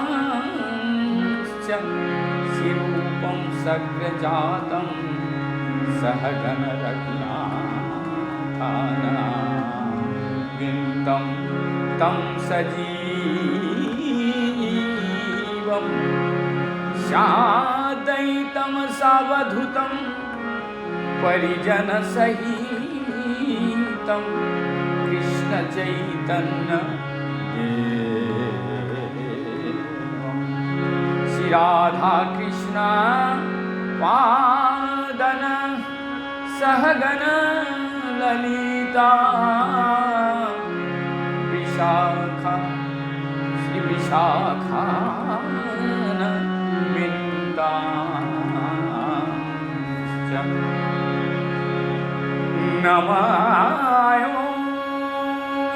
गुणांश्च सिरूपं सग्रजातं सहगन रघुनाथान्वितं तं सजीवं शादयितं सावधूतं परिजनसहितं कृष्ण चैतन्य श्री राधा कृष्ण पादन सहगन ललिता विशाखा श्री विशाखान्विता नमः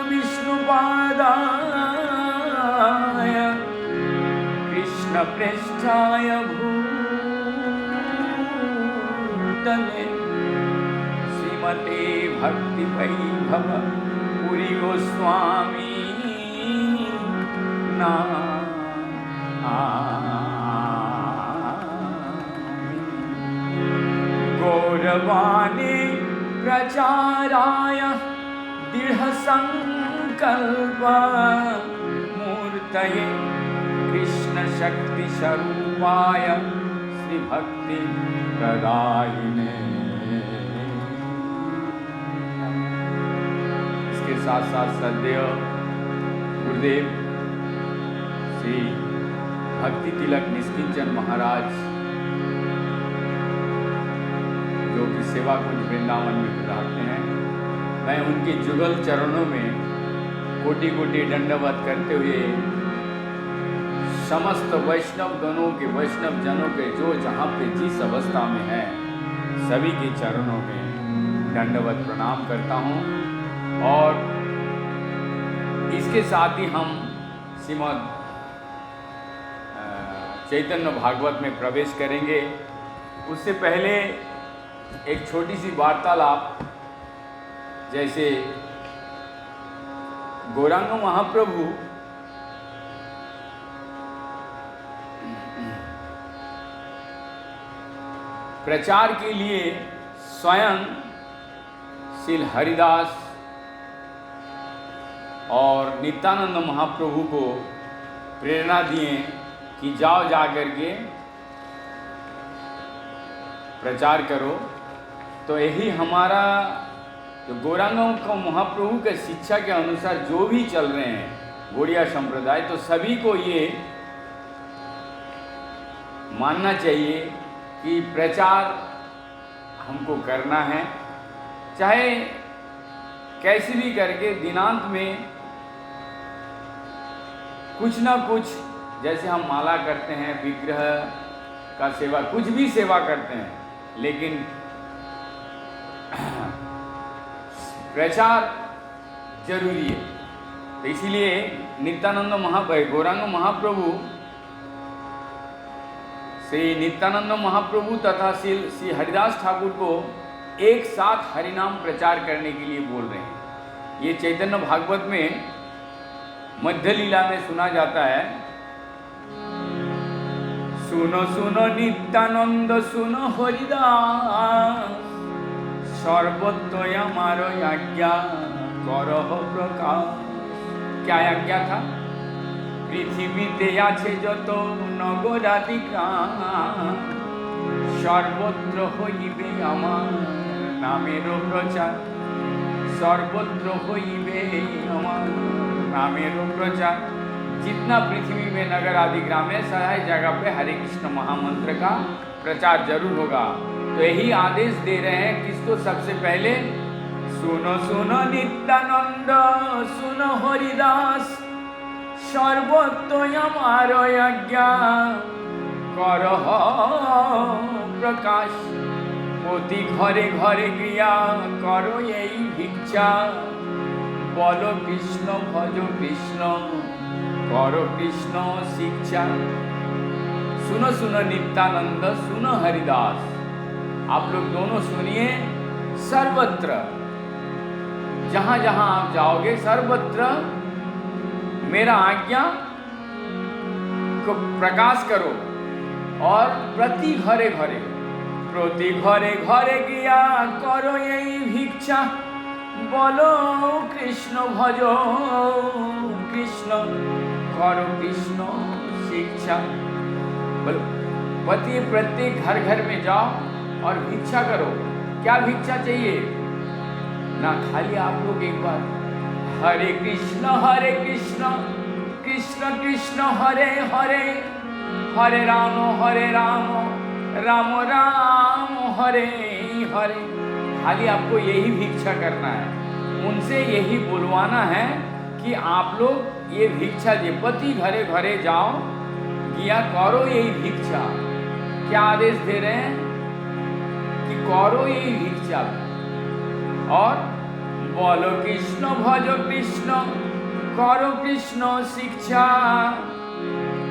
विष्णुपादाय कृष्णप्रेष्ठाय भूतले श्रीमते भक्तिवैभव पुरी गोस्वामी गौरवाणी प्रचाराय दृढ़ संकल्प मूर्तये कृष्ण शक्ति स्वरूपाय श्री भक्ति प्रदायिने। इसके साथ साथ सदैव गुरुदेव श्री भक्ति तिलक निष्किंचन महाराज जो कि सेवा कुंज वृंदावन में बताते हैं, मैं उनके जुगल चरणों में कोटि कोटि दंडवत करते हुए समस्त वैष्णव गणों के वैष्णव जनों के जो जहाँ पे जिस अवस्था में है सभी के चरणों में दंडवत प्रणाम करता हूँ। और इसके साथ ही हम श्रीमद् चैतन्य भागवत में प्रवेश करेंगे। उससे पहले एक छोटी सी वार्तालाप, जैसे गौरांग महाप्रभु प्रचार के लिए स्वयं श्री हरिदास और नित्यानंद महाप्रभु को प्रेरणा दिए कि जाओ जाकर के प्रचार करो। तो यही हमारा जो गौरांगों को महाप्रभु के शिक्षा के अनुसार जो भी चल रहे हैं गौड़िया संप्रदाय, तो सभी को ये मानना चाहिए कि प्रचार हमको करना है, चाहे कैसे भी करके दिनांत में कुछ ना कुछ, जैसे हम माला करते हैं, विग्रह का सेवा, कुछ भी सेवा करते हैं, लेकिन प्रचार जरूरी है। तो इसीलिए नित्यानंद गौरांग महाप्रभु श्री नित्यानंद महाप्रभु तथा श्री हरिदास ठाकुर को एक साथ हरिनाम प्रचार करने के लिए बोल रहे हैं। ये चैतन्य भागवत में मध्य लीला में सुना जाता है, सुनो सुनो नित्यानंद सुनो हरिदास सर्वत्र हमारो आज्ञा करह प्रकाश। क्या आज्ञा था? पृथ्वीते आछे जत नगरादि ग्राम सर्वत्र हইবে আমার नामेर प्रचार। सर्वत्र हইবে আমার नामेर प्रचार। जितना पृथ्वी में नगर आदि ग्राम है, सारी जगह पे हरे कृष्ण महामंत्र का प्रचार जरूर होगा। तो यही आदेश दे रहे हैं किसको? सबसे पहले सुनो सुनो नित्यानंद सुनो हरिदास सर्वत्र हमारो आज्ञा करह प्रकाश। প্রতি ঘরে ঘরে গিয়া করো এই ভিক্ষা, বলো কৃষ্ণ ভজ কৃষ্ণ करो कृष्ण शिक्षा। सुनो सुनो नित्यानंद सुनो हरिदास, आप लोग दोनों सुनिए। सर्वत्र जहाँ जहाँ आप जाओगे सर्वत्र मेरा आज्ञा को प्रकाश करो और प्रति घरे घरे गया करो यही भिक्षा, बोलो कृष्ण भजो कृष्ण करो कृष्ण शिक्षा। बोलो पति प्रत्येक घर घर में जाओ और भिक्षा करो। क्या भिक्षा चाहिए ना, खाली आप लोग एक बार हरे कृष्ण कृष्ण कृष्ण हरे हरे, हरे राम राम राम हरे हरे। खाली आपको यही भिक्षा करना है, उनसे यही बुलवाना है कि आप लोग ये भिक्षा दे। पति घरे घरे जाओ किया करो यही भिक्षा। क्या आदेश दे रहे हैं कि करो यही भिक्षा और बोलो कृष्ण भजो कृष्ण करो कृष्ण शिक्षा।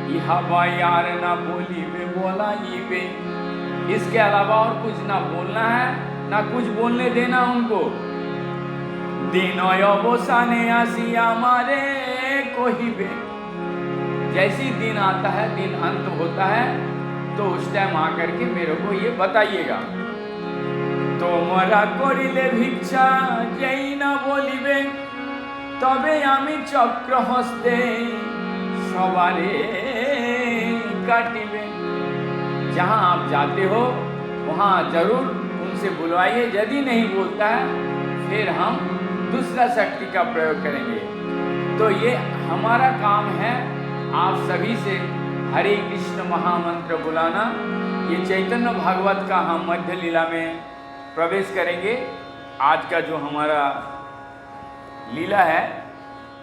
यह यार ना बोली में बोला ये बे, इसके अलावा और कुछ ना बोलना है ना कुछ बोलने देना उनको। दिन अवसाने आसी हमारे कोहिबे, जैसी दिन आता है, दिन अंत होता है, तो उस टाइम आकर के मेरे को ये बताइएगा। তোমরা করিলে ভিক্ষা যেই না বলিবে, তবে আমি চক্র হস্তে সবারে काटिबे। जहाँ आप जाते हो वहाँ जरूर उनसे बुलवाइए, यदि नहीं बोलता है फिर हम दूसरा शक्ति का प्रयोग करेंगे। तो ये हमारा काम है आप सभी से हरे कृष्ण महामंत्र बुलाना। ये चैतन्य भागवत का हम मध्य लीला में प्रवेश करेंगे। आज का जो हमारा लीला है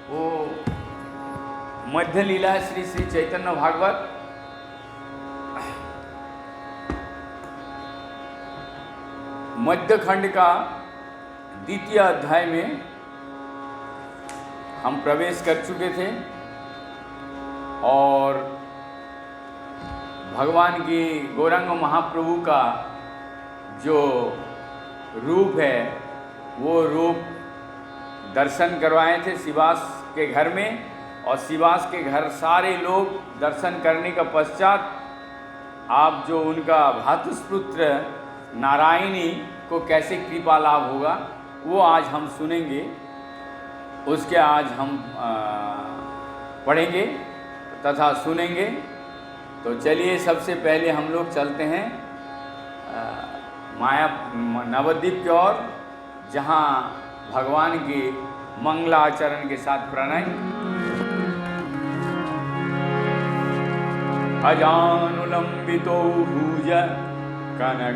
वो मध्य लीला है श्री श्री चैतन्य भागवत। मध्य खंड का द्वितीय अध्याय में हम प्रवेश कर चुके थे और भगवान की गौरांग महाप्रभु का जो रूप है वो रूप दर्शन करवाए थे शिवास के घर में। और शिवास के घर सारे लोग दर्शन करने का पश्चात आप जो उनका भातुस्पुत्र नारायणी को कैसे कृपा लाभ होगा वो आज हम सुनेंगे, उसके आज हम पढ़ेंगे तथा सुनेंगे। तो चलिए सबसे पहले हम लोग चलते हैं माया नवद्वीप की ओर, जहाँ भगवान के मंगलाचरण के साथ प्रणय। अजानुलंबितो भुज कनकावादतुई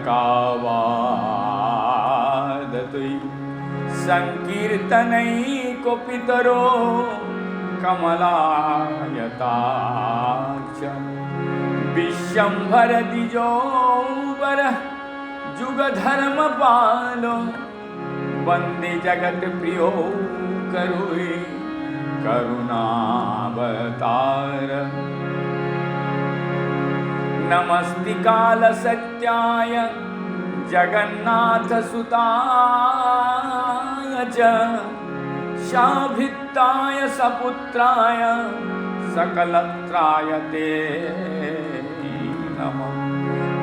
संकीर्तनैको पितरो कमलायताक्ष विश्वंभर द्विजोवर जुगधर्म पालो वंदे जगत प्रियो करुई करुणावतार। नमस्ति काल सत्याय जगन्नाथ सुताय च शाभित्ताय सपुत्राय सकलत्राय ते नमः।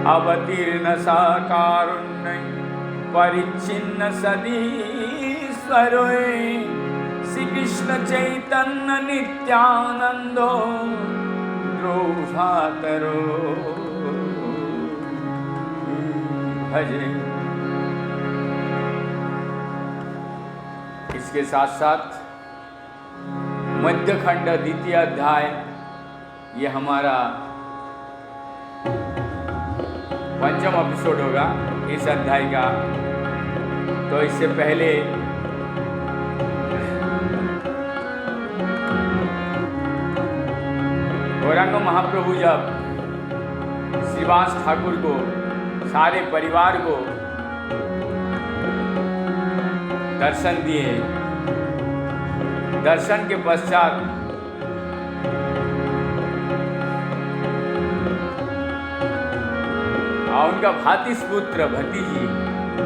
अवतीर्ण साकारुण्य परिच्छिन्न सदीश्वरोय श्री कृष्ण चैतन्य नित्यानंदो द्रोभातरो भजे। इसके साथ साथ मध्य खंड द्वितीय अध्याय ये हमारा पंचम एपिसोड होगा इस अध्याय का। तो इससे पहले गौरांग महाप्रभु जब श्रीवास ठाकुर को सारे परिवार को दर्शन दिए, दर्शन के पश्चात उनका भातिस्पुत्र भतीजी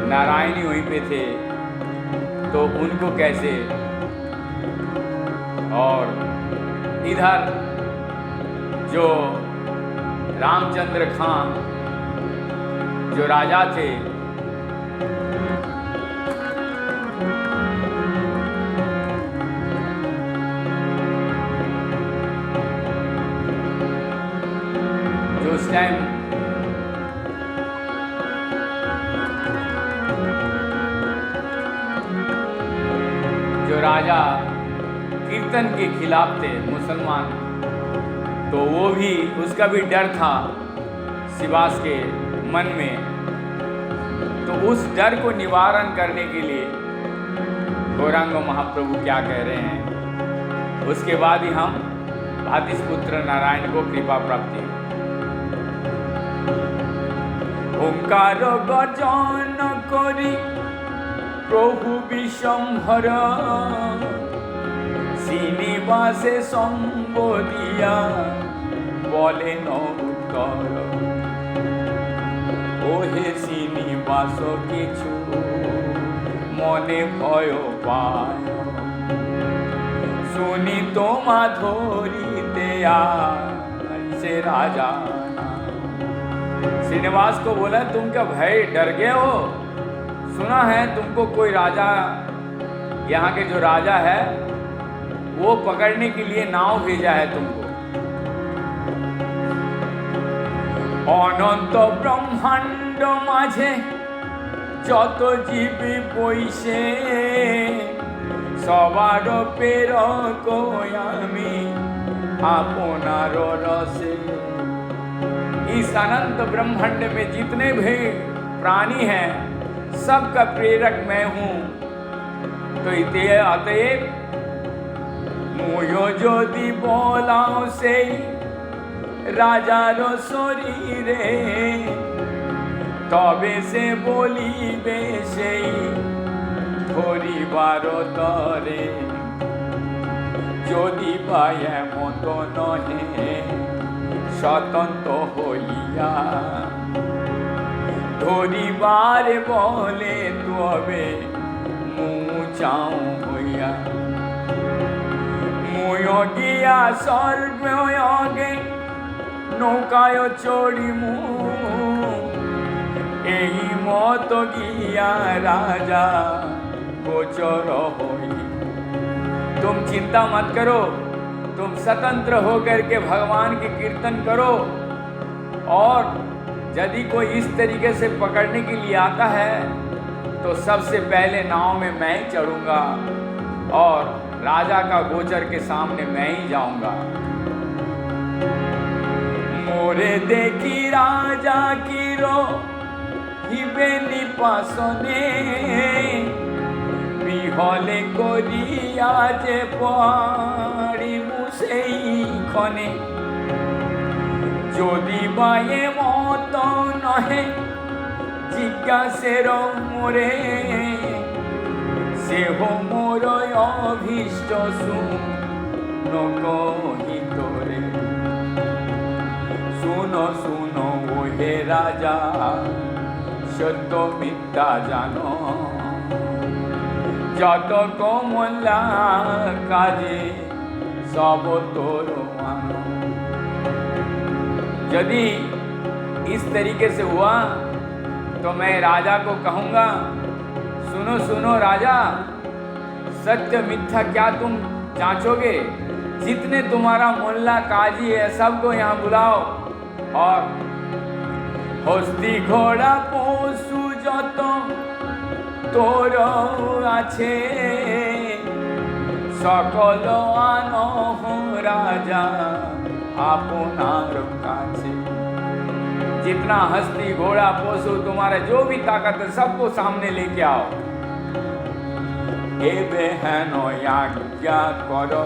नारायणी वहीं पे थे, तो उनको कैसे, और इधर जो रामचंद्र खां जो राजा थे, जो उस टाइम जो राजा कीर्तन के खिलाफ थे मुसलमान, तो वो भी, उसका भी डर था शिवास के मन में। तो उस डर को निवारण करने के लिए गौरांग महाप्रभु क्या कह रहे हैं, उसके बाद ही हम भातिसपुत्र नारायण को कृपा प्राप्ति। ओंकार गजन करी प्रभु विशंभर, श्रीनिवासे संबोधिया बोलेन उत्तर। ओहे श्रीनिवास किछु मने भय पाय, सुनी तो माधुरीते से राजा। श्रीनिवास को बोला, तुम क्या भय डर गए हो? सुना है तुमको कोई राजा, यहाँ के जो राजा है वो पकड़ने के लिए नाव भेजा है तुमको। अनंत ब्रह्मांड माझे যত জীবী বইসে, সবার প্রেরক আমি আপনার रसे। इस अनंत ब्रह्मांड में जितने भी प्राणी हैं सबका प्रेरक मैं हूँ। तो अतएव मुयो यदि बोलाओ से राजार शरीरे, तबे से बोलिबे সেই ধরিবার তরে। যদি পায় মত নহে স্বতন্ত্র হইয়া, ধরিবার বলে তবে মুচাও হইয়া। মুয় গিয়া সর্বগে নৌকায় চড়িমু, এই মত गया राजा गोचर होई। तुम चिंता मत करो, तुम स्वतंत्र होकर के भगवान के कीर्तन करो। और यदि कोई इस तरीके से पकड़ने के लिए आता है तो सबसे पहले नाव में मैं ही चढ़ूंगा और राजा का गोचर के सामने मैं ही जाऊंगा। मोरे देखी राजा की रो হিবে নিপাসনে, বিহলে করিয়া যে পড়িমু সেইখানে। যদি বায়ে মত নহে জিজ্ঞাসের মোরে, সেহ মোর অভীষ্ট শুন কহিতরে। শুনো শুনো ওহে রাজা সত্য মিথ্যা জানো, যত কমলা কাজে सब तोर मानो। यदि इस तरीके से हुआ तो मैं राजा को कहूँगा, सुनो सुनो राजा, सत्य मिथ्या क्या तुम जांचोगे? जितने तुम्हारा मोहल्ला काजी है सबको यहाँ बुलाओ और हस्ती घोड़ा पशु जत तोर आछे सकल आनह राजा आपनार काछे। जितना हस्ती घोड़ा पशु तुम्हारा जो भी ताकत है सबको सामने लेके आओ। एबे हेन आज्ञा करो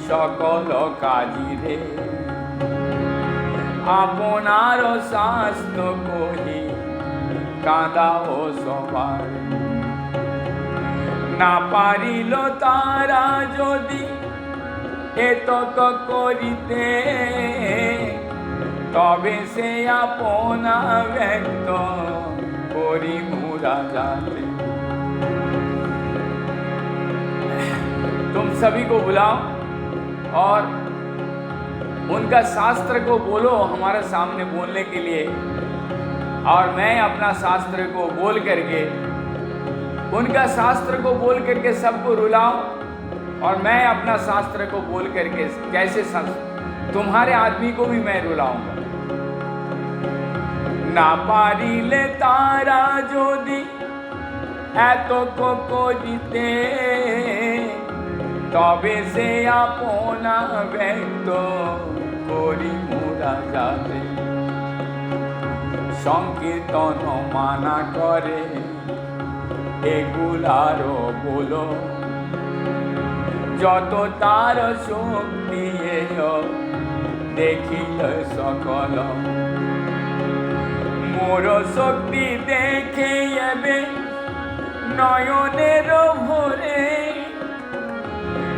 सकल काजी रे, आपनार शास्त्र कही कांदाओ सबार। ना पारिल तारा यदि एतक करिते, तबे से अपना व्यक्त करी मुरा जाते। तुम सभी को बुलाओ और उनका शास्त्र को बोलो हमारे सामने बोलने के लिए, और मैं अपना शास्त्र को बोल करके, उनका शास्त्र को बोल करके सबको रुलाऊं, और मैं अपना शास्त्र को बोल करके कैसे तुम्हारे आदमी को भी मैं रुलाऊंगा। ना पारिले तारा जोदी एतो को करिते, तबे से अपना व्यक्त करी मोरा जाते। संकीर्तन माना करे एगुलारो बोलो, যত তার শক্তি দেখিল সকল। মোর শক্তি দেখে এবে নয়নের ভরে,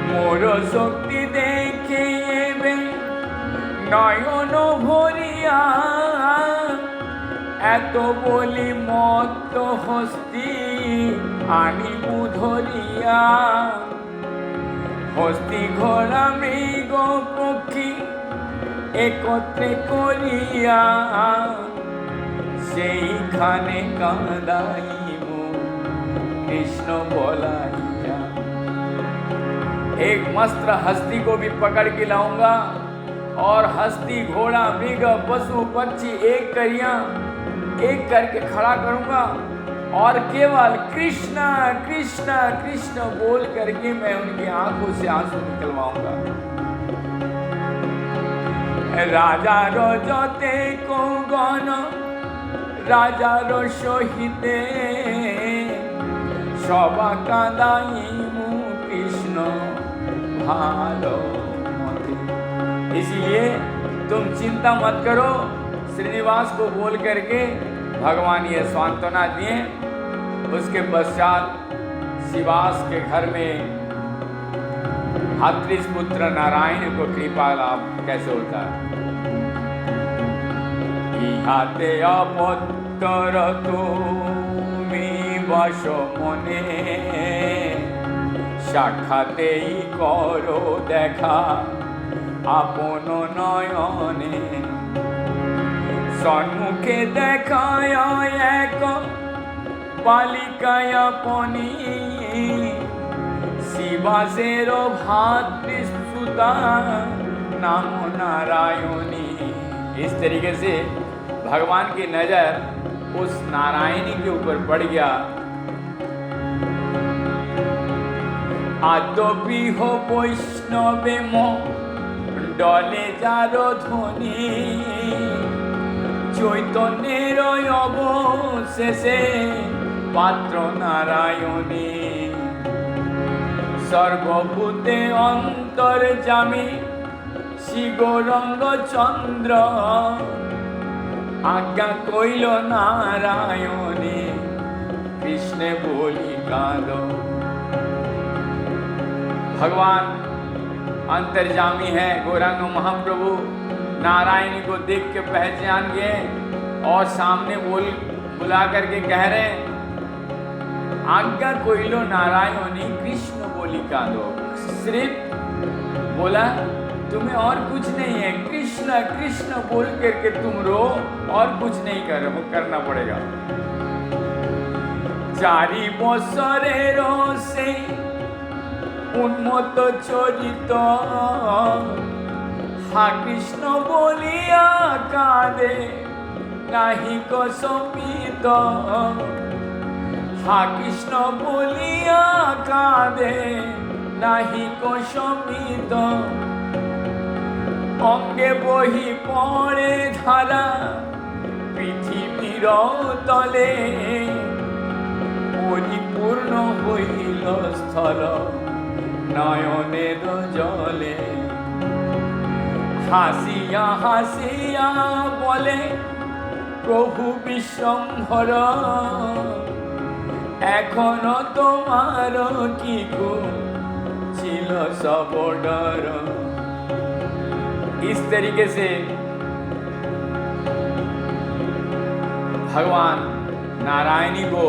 মোর শক্তি দেখে এবে নয়ন ভরিয়া, এত বলি মত্ত হস্তি আনিব ধরিয়া। হস্তি ঘোড়া মৃগ পক্ষী একত্রে করিয়া, সেইখানে কাঁদাইব कृष्ण बोलाइया। एक मस्त हस्ती को भी पकड़ के लाऊंगा, और हस्ती घोड़ा मृग पशु पक्षी एक करके खड़ा करूंगा, और केवल कृष्णा कृष्णा कृष्ण बोल करके मैं उनकी आंखों से आंसू निकलवाऊंगा। राजा रो जोते को गण राजा रो सहिते, सभा कांदाइमु कृष्ण भालो मते। इसलिए तुम चिंता मत करो, श्रीनिवास को बोल करके भगवान ये सांत्वना दिए। उसके पश्चात शिवास के घर में हात्रिस पुत्र नारायण को कृपा लाभ कैसे होता है। इहाते अपत्तर तुमी बश मने, साक्षातेई करो देखा आपन नयने। सम्मुखे देखाय एक बालिकाय अपनी, शिवासेर भातृसुता नाम नारायणी। इस तरीके से भगवान की नजर उस नारायणी के ऊपर पड़ गया। आदपि हो वैष्णवे डले जारो ध्वनि, चैतन्যের অবশেষে পাত্র নারায়ণী। সর্বভূতে অন্তর্যামী শ্রী গৌরাঙ্গ চন্দ্র, आज्ञा कइल नारायणी कृष्ण बोली कांदो। भगवान अंतर्जामी है गौरांग महाप्रभु, नारायणी को देख के पहचान गए और सामने बुला करके कह रहे, आज्ञा कोइलो नारायणी कृष्ण बोली कांदो। सिर्फ बोला तुम्हें और कुछ नहीं है, कृष्ण कृष्ण बोल करके तुम रो, और कुछ नहीं करना पड़ेगा। चारि बছরের সেই উন্মত্ত চরিত, হা কৃষ্ণ বলিয়া কাঁদে নাহি কো সমিত। হা কৃষ্ণ বলিয়া কাঁদে নাহি কো সমিত। অঙ্গে বহি পড়ে ধারা পৃথিবীর তলে, পরিপূর্ণ হইল স্থল নয়নের জলে। হাসিয়া হাসিয়া বলে প্রভু বিশ্বম্ভর, এখনো তোমার কি ছিল সব ডর। इस तरीके से भगवान नारायणी को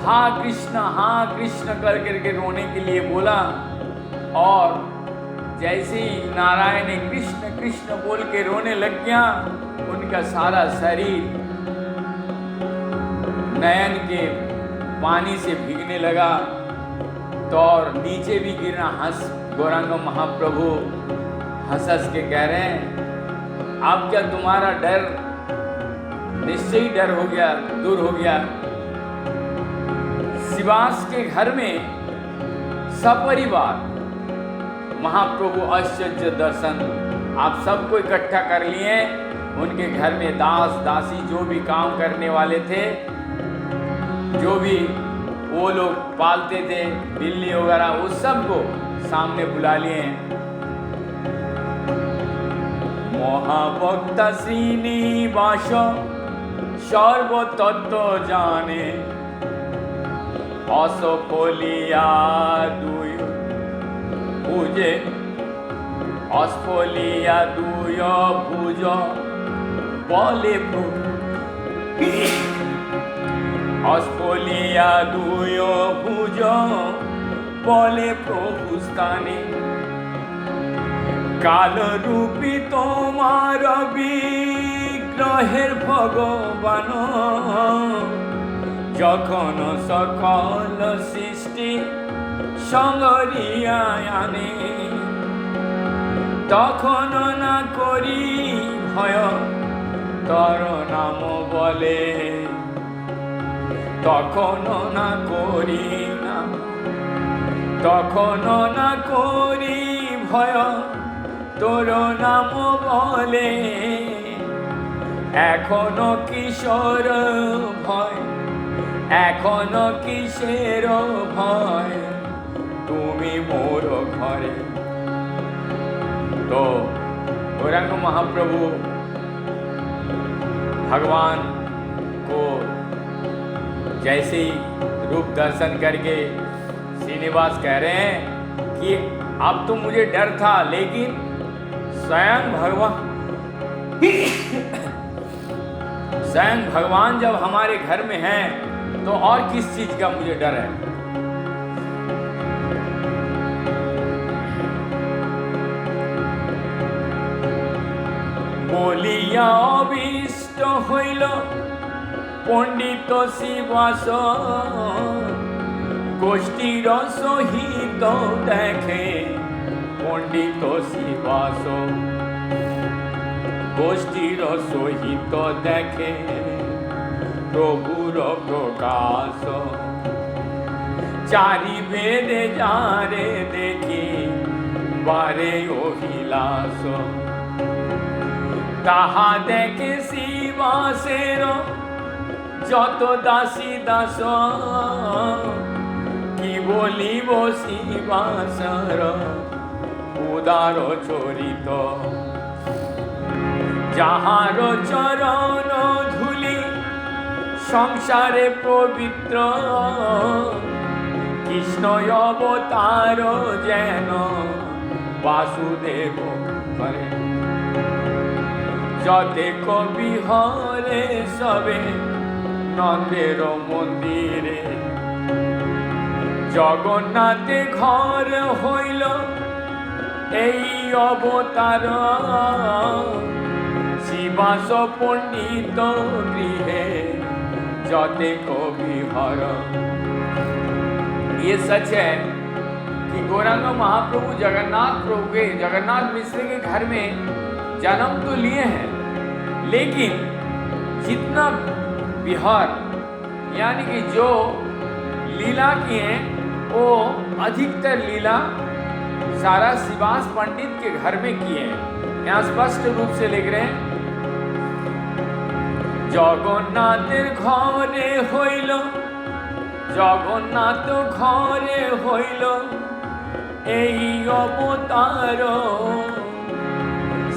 हा कृष्ण कर करके रोने के लिए बोला, और जैसे ही नारायण ने कृष्ण कृष्ण बोल के रोने लग गया, उनका सारा शरीर नयन के पानी से भीगने लगा, तो और नीचे भी गिरना। हंस गौरांग महाप्रभु हंस हंस के कह रहे हैं, अब क्या तुम्हारा डर निश्चय ही डर हो गया, दूर हो गया। शिवास के घर में सपरिवार महाप्रभु आश्चर्य दर्शन आप सबको इकट्ठा कर लिए। उनके घर में दास दासी जो भी काम करने वाले थे, जो भी वो लोग पालते थे, बिल्ली वगैरह, उस सबको सामने बुला लिए। महाभक्त श्रीनिवास सर्वतत्व जाने, असफलिया दुय भुजे, असफलिया दुय भुज बले असफलिया दुय भुज बले प्रभु स्थाने, काल रूपी तोमार विग्रहेर भगवान, যখন সকল সৃষ্টি সঙ্গরিয়া আনে, তখন না করি ভয় তর নাম বলে, তখন না করি না, তখন না করি ভয় তোর নাম বলে, এখনো কিশোর ভয়, এখনো কিসের ভয় তুমি মোর ঘরে। तो गौरांग महाप्रभु भगवान को जैसे ही रूप दर्शन करके श्रीनिवास कह रहे हैं कि अब तो मुझे डर था, लेकिन स्वयं भगवान जब हमारे घर में हैं तो और किस चीज का मुझे डर है। বলিয়া অবিষ্ট হইল পণ্ডিত শিবাস, গোষ্ঠীর সহিত দেখে পণ্ডিত শিবাস, গোষ্ঠীর সহিত দেখে প্রভুর প্রকাশ, চারি বেদে যারে দেখি বারে অভিলাষ, তাহা দেখে শিবাসের যত দাসী দাস, কি বলিব শিবাসর উদার চরিত, যাহার চরণ ধুলি সংসারে পবিত্র, কৃষ্ণ অবতার যেন বাসুদেব করে, যতে কবি হরে সবে নন্দের মন্দিরে, জগন্নাথে ঘর হইল এই অবতার, শিবাস পণ্ডিত গৃহে যতে कवि हर। ये सच है कि गौरांग महाप्रभु जगन्नाथ प्रभु के, जगन्नाथ मिश्र के घर में जन्म तो लिए हैं, लेकिन जितना विहार यानी कि जो लीला किए हैं वो अधिकतर लीला सारा शिवास पंडित के घर में किए हैं। यहाँ स्पष्ट रूप से लिख रहे हैं, জগন্নাথের ঘরে হইল, জগন্নাথ ঘরে হইল এই অবতার,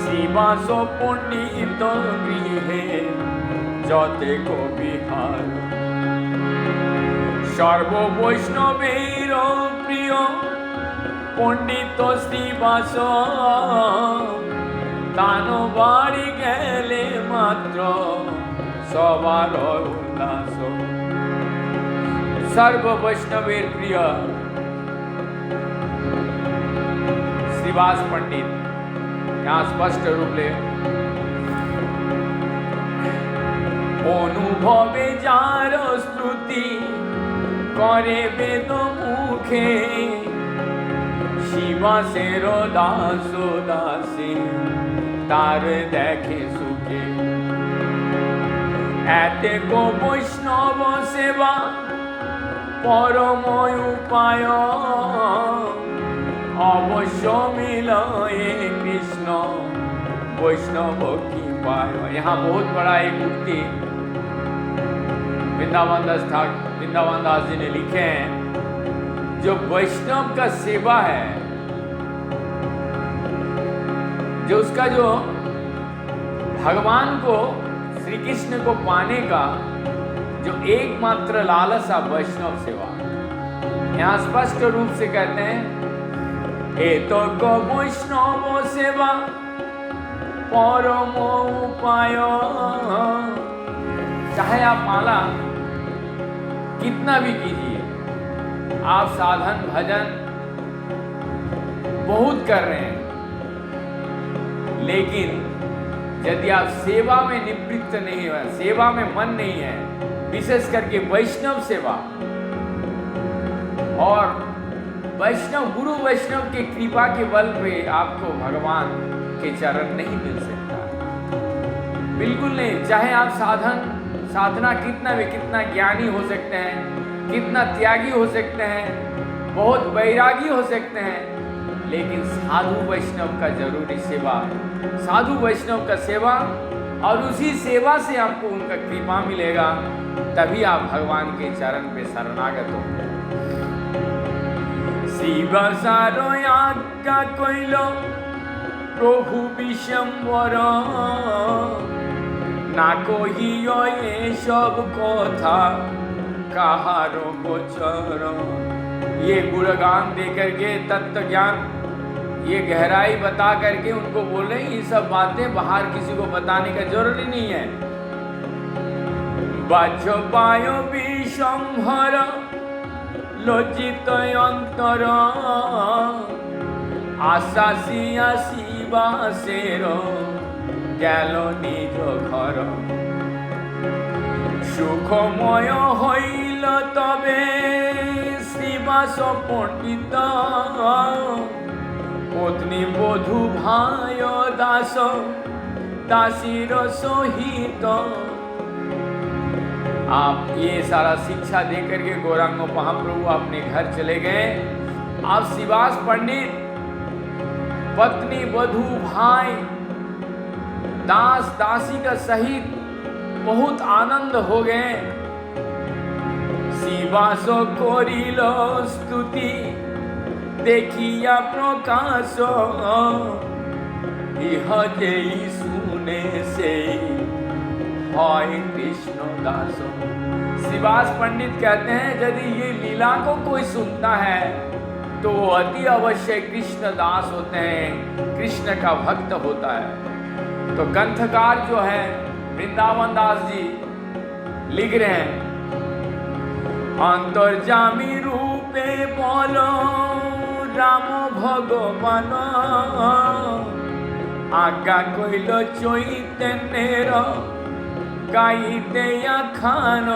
শিবাস পণ্ডিত গৃহে যতে কবিহার, সর্ব বৈষ্ণবের প্রিয় পণ্ডিত শিবাস, তান বাড়ি গেলে মাত্র সবার উল্লাস। সর্ব বৈষ্ণবের প্রিয় শ্রী श्रीवास पंडित यहाँ स्पष्ट रूप ले অনুভবে যার স্তুতি করে বেদ মুখে শিবাসের দাস দাসী তার দেখে সুখে এতে গো বৈষ্ণব সেবা পরম উপায় अवश्य मिलाए कृष्ण वैष्णव की पाय। यहाँ बहुत बड़ा एक उक्ति वृंदावन दास जी ने लिखे हैं, जो वैष्णव का सेवा है, जो उसका जो भगवान को श्री कृष्ण को पाने का जो एकमात्र लालसा वैष्णव सेवा, यहाँ स्पष्ट रूप से कहते हैं एतक वैष्णव सेवा परम उपाय। चाहे आप माला कितना भी कीजिए, आप साधन भजन बहुत कर रहे हैं, लेकिन यदि आप सेवा में निवृत्त नहीं है, सेवा में मन नहीं है, विशेष करके वैष्णव सेवा और वैष्णव गुरु वैष्णव की कृपा के बल पे आपको भगवान के चरण नहीं मिल सकता, बिल्कुल नहीं। चाहे आप साधना कितना ज्ञानी हो सकते हैं, कितना त्यागी हो सकते हैं, बहुत वैरागी हो सकते हैं, लेकिन साधु वैष्णव का जरूरी सेवा, साधु वैष्णव का सेवा, और उसी सेवा से आपको उनका कृपा मिलेगा, तभी आप भगवान के चरण पे शरणागत होंगे। शिवसार आज्ञा कइल प्रभु विशंबर ना कहियो ये सब कथा कहार गोचर। ये गुणगान दे करके तत्व ज्ञान, ये गहराई बता करके उनको बोल रहे हैं, ये सब बातें बाहर किसी को बताने का जरूरी नहीं है। बाज पाय विशंभर लज्जित अंतर आशासिया शिवासेर गেল নিজ ঘর। সুখময় হইল তবে শিবাস পণ্ডিত পত্নী বধূ ভাই দাস दासीर सहित। आप ये सारा शिक्षा दे करके गौरांग महाप्रभु अपने घर चले गए। आप शिवास पंडित पत्नी वधू भाई दास दासी का सहित बहुत आनंद हो गए। शिवास करिल स्तुति देखिया प्रकाश इह जेई सुने से हाय कृष्ण दास। शिवास पंडित कहते हैं यदि ये लीला को कोई सुनता है तो वो अति अवश्य कृष्ण दास होते हैं, कृष्ण का भक्त होता है। तो ग्रंथकार जो है वृंदावन दास जी लिख रहे हैं, अंतर्जामी रूपे बोलो राम भगवान आज्ञा कइल चैतन्यर गाइते खान।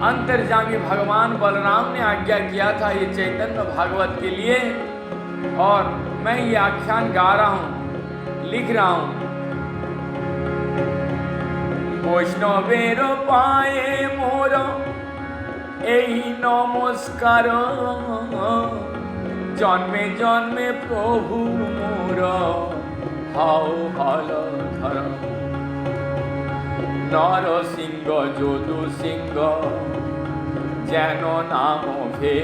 अंतर्जामी भगवान बलराम ने आज्ञा किया था ये चैतन्य भागवत के लिए, और मैं ये आख्यान गा रहा हूँ, लिख रहा हूँ। वैष्णवेर पाए मोर এই নমস্কার জন্মে জন্মে প্রভু মোর হাও হল ধর। নরসিংহ যদু সিংহ যেন নাম ভে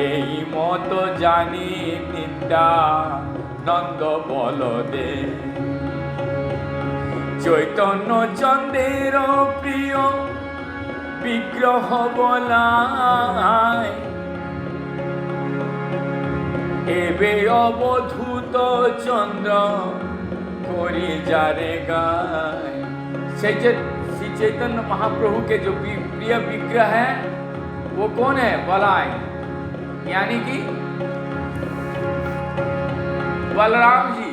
এই মত জানি নিত্যা নন্দ বল দে। চৈতন্য চন্দ্রের প্রিয় বিগ্রহ বলায় এবে অবধূত চন্দ্র করি যারে গায়। श्री चैतन्य महाप्रभु के जो प्रिय विग्रह है वो कौन है? बलाय, यानी कि बलराम जी,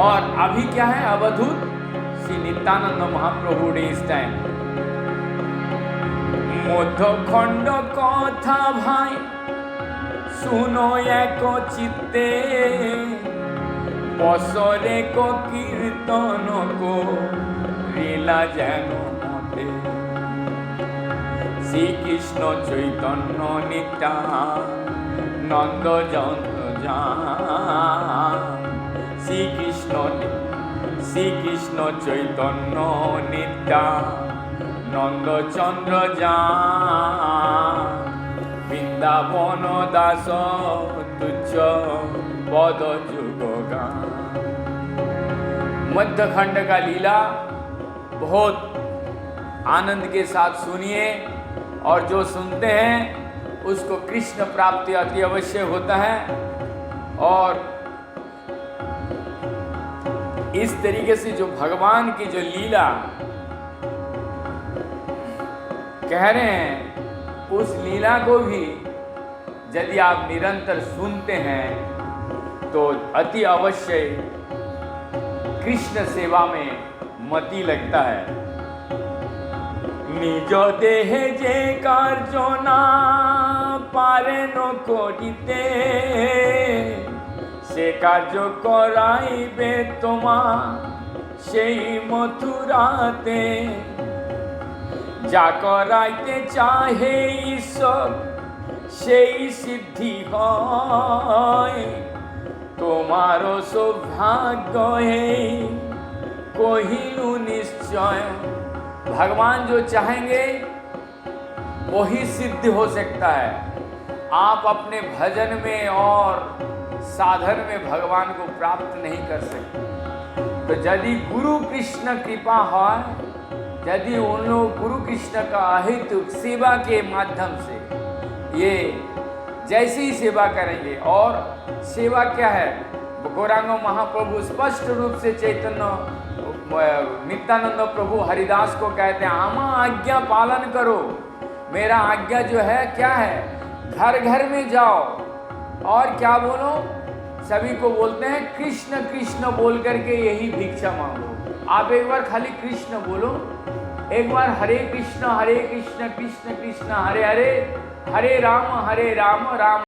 और अभी क्या है अवधूत श्री नित्यानंद महाप्रभु ने इस टाइम मध्यखंड कथा भाई सुनो एक चित्ते बसरे को कीर्तन को लीला जेन मते श्री कृष्ण चैतन्य नित्यानंद श्री कृष्ण चैतन्य नित्यानंद चंद्र वृंदावन दास तुच्छ पद जुगोगा। मध्यखंड का लीला बहुत आनंद के साथ सुनिए, और जो सुनते हैं उसको कृष्ण प्राप्ति अति अवश्य होता है। और इस तरीके से जो भगवान की जो लीला कह रहे हैं, उस लीला को भी यदि आप निरंतर सुनते हैं तो अति अवश्य कृष्ण सेवा में मति लगता है। निज देह जे कार्य ना पारे न करिते से कार्य कराइबे तोमा सेई मथुराते जा कराइते चाहे ईश्वर सेई सिद्धि হয় তোমারো सौभाग्य है कहिलु निश्चय। भगवान जो चाहेंगे वही सिद्ध हो सकता है। आप अपने भजन में और साधन में भगवान को प्राप्त नहीं कर सकते। तो यदि गुरु कृष्ण कृपा है, यदि उन लोग गुरु कृष्ण का अहित सेवा के माध्यम से ये जैसी ही सेवा करेंगे, और सेवा क्या है, गौरांग महाप्रभु स्पष्ट रूप से चैतन्य नित्यानंद प्रभु हरिदास को कहते हैं, आमा आज्ञा पालन करो। मेरा आज्ञा जो है क्या है, घर घर में जाओ और क्या बोलो, सभी को बोलते हैं कृष्ण कृष्ण बोल करके यही भिक्षा मांगो। आप एक बार खाली कृष्ण बोलो, एक बार हरे कृष्ण कृष्ण कृष्ण हरे हरे, हरे राम राम